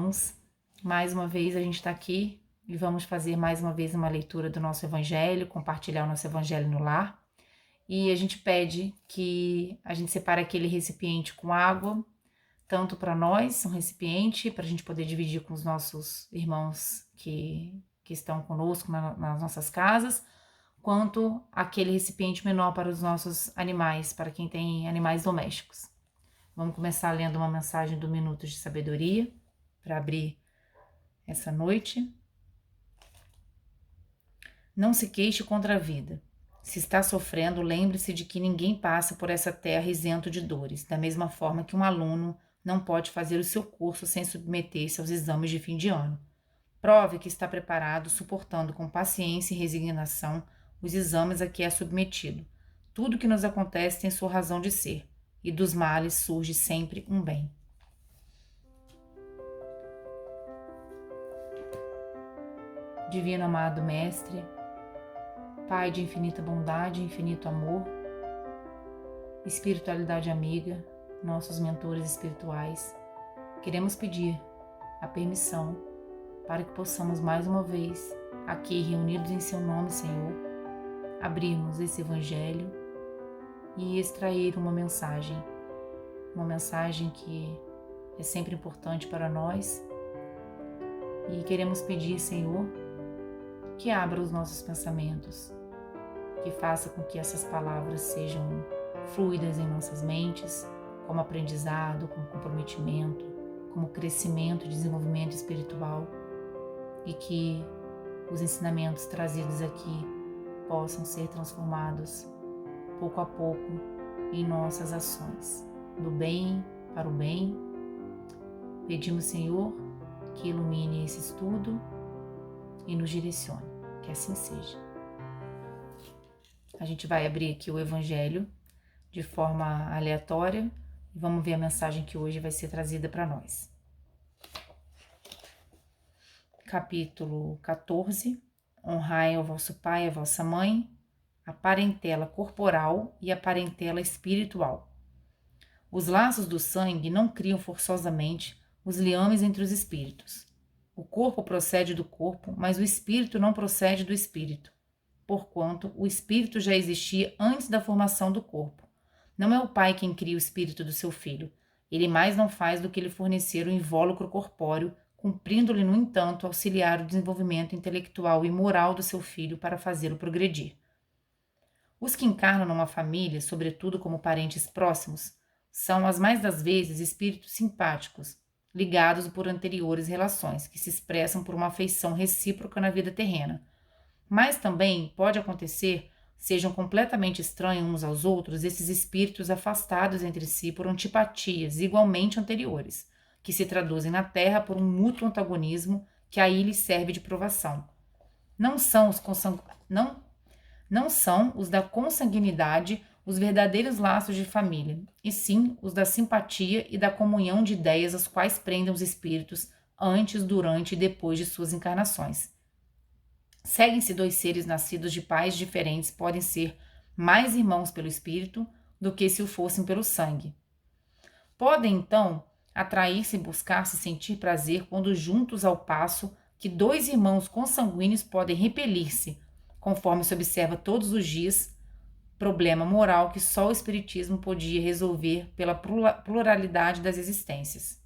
irmãos, mais uma vez a gente está aqui e vamos fazer mais uma vez uma leitura do nosso Evangelho, compartilhar o nosso Evangelho no lar. E a gente pede que a gente separe aquele recipiente com água, tanto para nós, um recipiente, para a gente poder dividir com os nossos irmãos que estão conosco nas nossas casas, quanto aquele recipiente menor para os nossos animais, para quem tem animais domésticos. Vamos começar lendo uma mensagem do Minutos de Sabedoria, para abrir essa noite. Não se queixe contra a vida. Se está sofrendo, lembre-se de que ninguém passa por essa terra isento de dores, da mesma forma que um aluno não pode fazer o seu curso sem submeter-se aos exames de fim de ano. Prove que está preparado, suportando com paciência e resignação os exames a que é submetido. Tudo que nos acontece tem sua razão de ser, e dos males surge sempre um bem. Divino amado Mestre, Pai de infinita bondade e infinito amor, espiritualidade amiga, nossos mentores espirituais, queremos pedir a permissão para que possamos mais uma vez, aqui reunidos em Seu nome, Senhor, abrirmos esse Evangelho e extrair uma mensagem que é sempre importante para nós, e queremos pedir, Senhor, que abra os nossos pensamentos, que faça com que essas palavras sejam fluidas em nossas mentes, como aprendizado, como comprometimento, como crescimento e desenvolvimento espiritual, e que os ensinamentos trazidos aqui possam ser transformados pouco a pouco em nossas ações, do bem para o bem. Pedimos, Senhor, que ilumine esse estudo e nos direcione, que assim seja. A gente vai abrir aqui o Evangelho de forma aleatória e vamos ver a mensagem que hoje vai ser trazida para nós. Capítulo 14. Honrai ao vosso pai e à vossa mãe, a parentela corporal e a parentela espiritual. Os laços do sangue não criam forçosamente os liames entre os espíritos. O corpo procede do corpo, mas o espírito não procede do espírito, porquanto o espírito já existia antes da formação do corpo. Não é o pai quem cria o espírito do seu filho. Ele mais não faz do que lhe fornecer o invólucro corpóreo, cumprindo-lhe, no entanto, auxiliar o desenvolvimento intelectual e moral do seu filho para fazê-lo progredir. Os que encarnam numa família, sobretudo como parentes próximos, são, as mais das vezes, espíritos simpáticos, ligados por anteriores relações, que se expressam por uma afeição recíproca na vida terrena. Mas também pode acontecer sejam completamente estranhos uns aos outros esses espíritos afastados entre si por antipatias igualmente anteriores, que se traduzem na Terra por um mútuo antagonismo que aí lhes serve de provação. Não são os da consanguinidade os verdadeiros laços de família, e sim os da simpatia e da comunhão de ideias aos quais prendem os espíritos antes, durante e depois de suas encarnações. Seguem-se dois seres nascidos de pais diferentes podem ser mais irmãos pelo espírito do que se o fossem pelo sangue. Podem, então, atrair-se e buscar-se sentir prazer quando juntos, ao passo que dois irmãos consanguíneos podem repelir-se, conforme se observa todos os dias, problema moral que só o espiritismo podia resolver pela pluralidade das existências.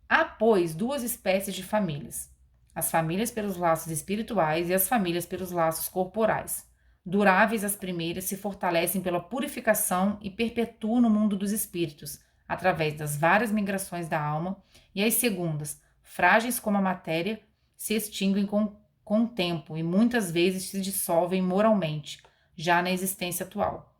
Há, pois, duas espécies de famílias: as famílias pelos laços espirituais e as famílias pelos laços corporais. Duráveis as primeiras se fortalecem pela purificação e perpetuam no mundo dos espíritos, através das várias migrações da alma, e as segundas, frágeis como a matéria, se extinguem com o tempo e muitas vezes se dissolvem moralmente, já na existência atual.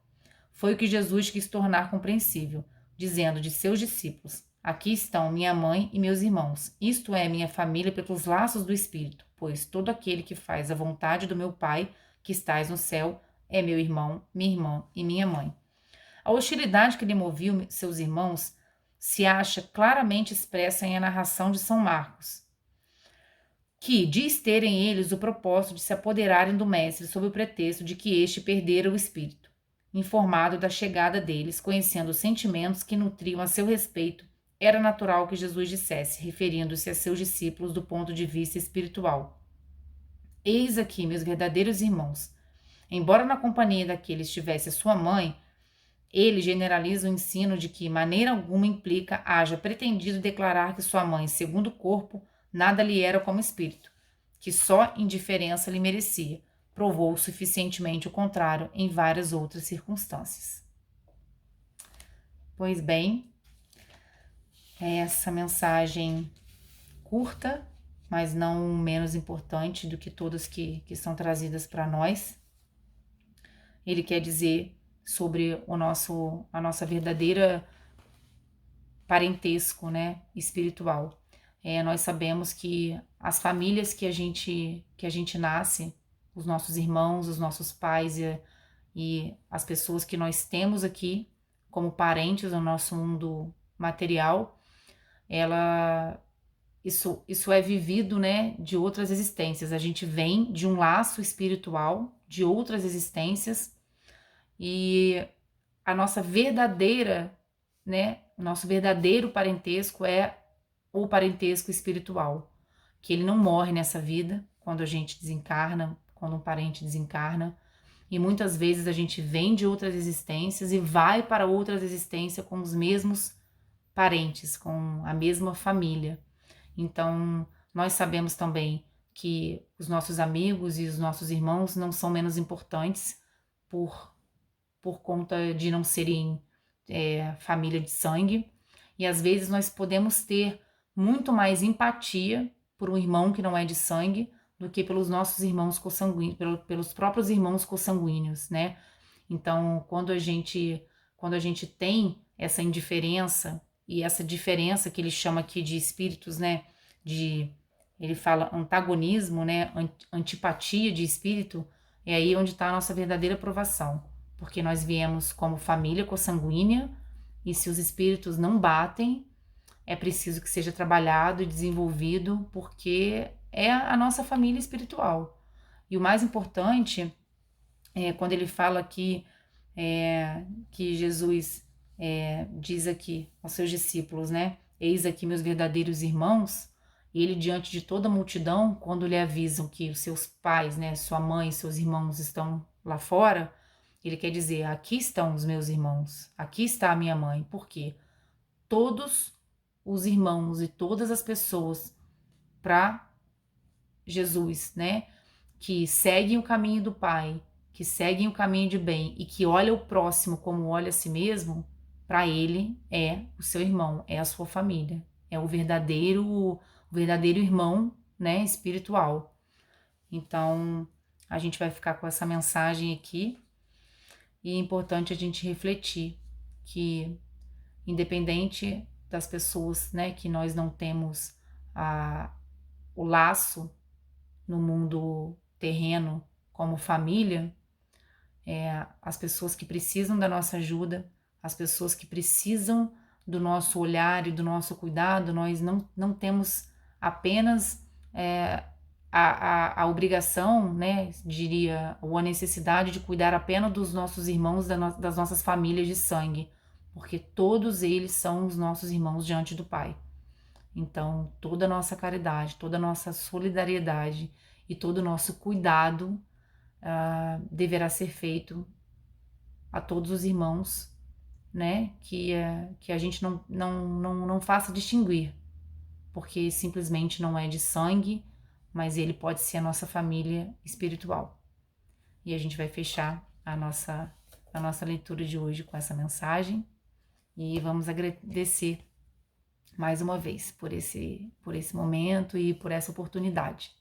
Foi o que Jesus quis tornar compreensível, dizendo de seus discípulos: aqui estão minha mãe e meus irmãos, isto é, minha família pelos laços do Espírito, pois todo aquele que faz a vontade do meu Pai, que estais no céu, é meu irmão, minha irmã e minha mãe. A hostilidade que lhe movia seus irmãos se acha claramente expressa em a narração de São Marcos, que diz terem eles o propósito de se apoderarem do mestre sob o pretexto de que este perdera o espírito. Informado da chegada deles, conhecendo os sentimentos que nutriam a seu respeito, era natural que Jesus dissesse, referindo-se a seus discípulos do ponto de vista espiritual: eis aqui meus verdadeiros irmãos. Embora na companhia daquele estivesse sua mãe, ele generaliza o ensino de que maneira alguma implica haja pretendido declarar que sua mãe, segundo o corpo, nada lhe era como espírito, que só indiferença lhe merecia. Provou suficientemente o contrário em várias outras circunstâncias. Pois bem, é essa mensagem curta, mas não menos importante do que todas que são trazidas para nós. Ele quer dizer sobre a nossa verdadeira parentesco, né, espiritual. Nós sabemos que as famílias que a gente nasce, os nossos irmãos, os nossos pais e as pessoas que nós temos aqui como parentes no nosso mundo material, isso é vivido, né, de outras existências. A gente vem de um laço espiritual de outras existências e a nossa verdadeira, né, o nosso verdadeiro parentesco é o parentesco espiritual, que ele não morre nessa vida quando a gente desencarna, quando um parente desencarna, e muitas vezes a gente vem de outras existências e vai para outras existências com os mesmos parentes, com a mesma família. Então, nós sabemos também que os nossos amigos e os nossos irmãos não são menos importantes por conta de não serem família de sangue. E às vezes nós podemos ter muito mais empatia por um irmão que não é de sangue do que pelos nossos irmãos consanguíneos, pelos próprios irmãos consanguíneos, né? Então, quando a gente tem essa indiferença e essa diferença que ele chama aqui de espíritos, né? Ele fala antagonismo, né? Antipatia de espírito, é aí onde está a nossa verdadeira provação. Porque nós viemos como família consanguínea e se os espíritos não batem, é preciso que seja trabalhado e desenvolvido, porque é a nossa família espiritual. E o mais importante é quando ele fala aqui que Jesus diz aqui aos seus discípulos, né? Eis aqui meus verdadeiros irmãos. E ele, diante de toda a multidão, quando lhe avisam que os seus pais, né, sua mãe e seus irmãos estão lá fora, ele quer dizer, aqui estão os meus irmãos, aqui está a minha mãe. Por quê? Todos os irmãos e todas as pessoas para Jesus, né, que seguem o caminho do Pai, que seguem o caminho de bem e que olha o próximo como olha a si mesmo, para ele é o seu irmão, é a sua família, é o verdadeiro irmão, né, espiritual. Então, a gente vai ficar com essa mensagem aqui e é importante a gente refletir que, independente das pessoas, né, que nós não temos o laço no mundo terreno como família, as pessoas que precisam da nossa ajuda, as pessoas que precisam do nosso olhar e do nosso cuidado, nós não temos apenas a obrigação, né, diria, ou a necessidade de cuidar apenas dos nossos irmãos, das nossas famílias de sangue, porque todos eles são os nossos irmãos diante do Pai. Então, toda a nossa caridade, toda a nossa solidariedade e todo o nosso cuidado deverá ser feito a todos os irmãos, né, que a gente não faça distinguir, porque simplesmente não é de sangue, mas ele pode ser a nossa família espiritual. E a gente vai fechar a nossa leitura de hoje com essa mensagem e vamos agradecer mais uma vez por esse momento e por essa oportunidade.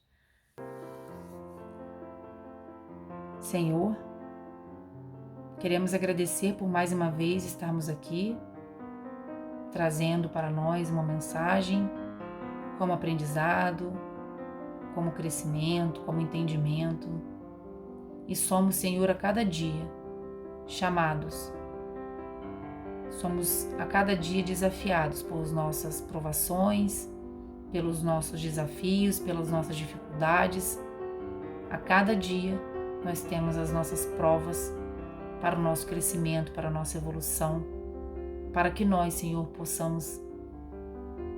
Senhor, queremos agradecer por mais uma vez estarmos aqui, trazendo para nós uma mensagem como aprendizado, como crescimento, como entendimento. E somos, Senhor, a cada dia chamados. Somos a cada dia desafiados por nossas provações, pelos nossos desafios, pelas nossas dificuldades. A cada dia nós temos as nossas provas para o nosso crescimento, para a nossa evolução, para que nós, Senhor, possamos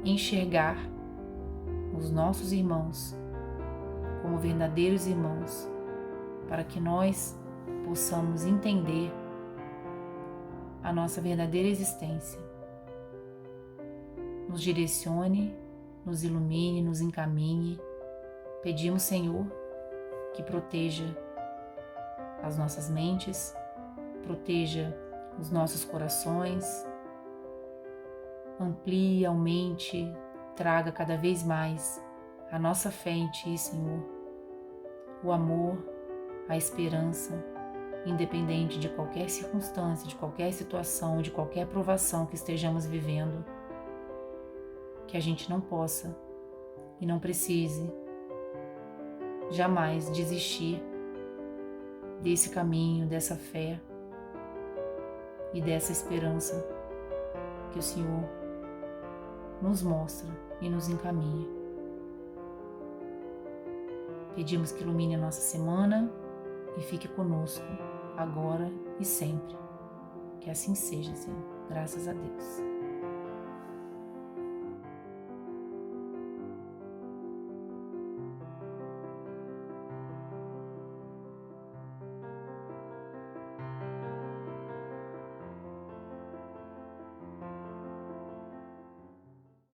enxergar os nossos irmãos como verdadeiros irmãos, para que nós possamos entender a nossa verdadeira existência. Nos direcione, nos ilumine, nos encaminhe. Pedimos, Senhor, que proteja as nossas mentes, proteja os nossos corações, amplie, aumente, traga cada vez mais a nossa fé em Ti, Senhor, o amor, a esperança, independente de qualquer circunstância, de qualquer situação, de qualquer provação que estejamos vivendo, que a gente não possa e não precise jamais desistir desse caminho, dessa fé e dessa esperança que o Senhor nos mostra e nos encaminha. Pedimos que ilumine a nossa semana e fique conosco agora e sempre. Que assim seja, Senhor. Graças a Deus.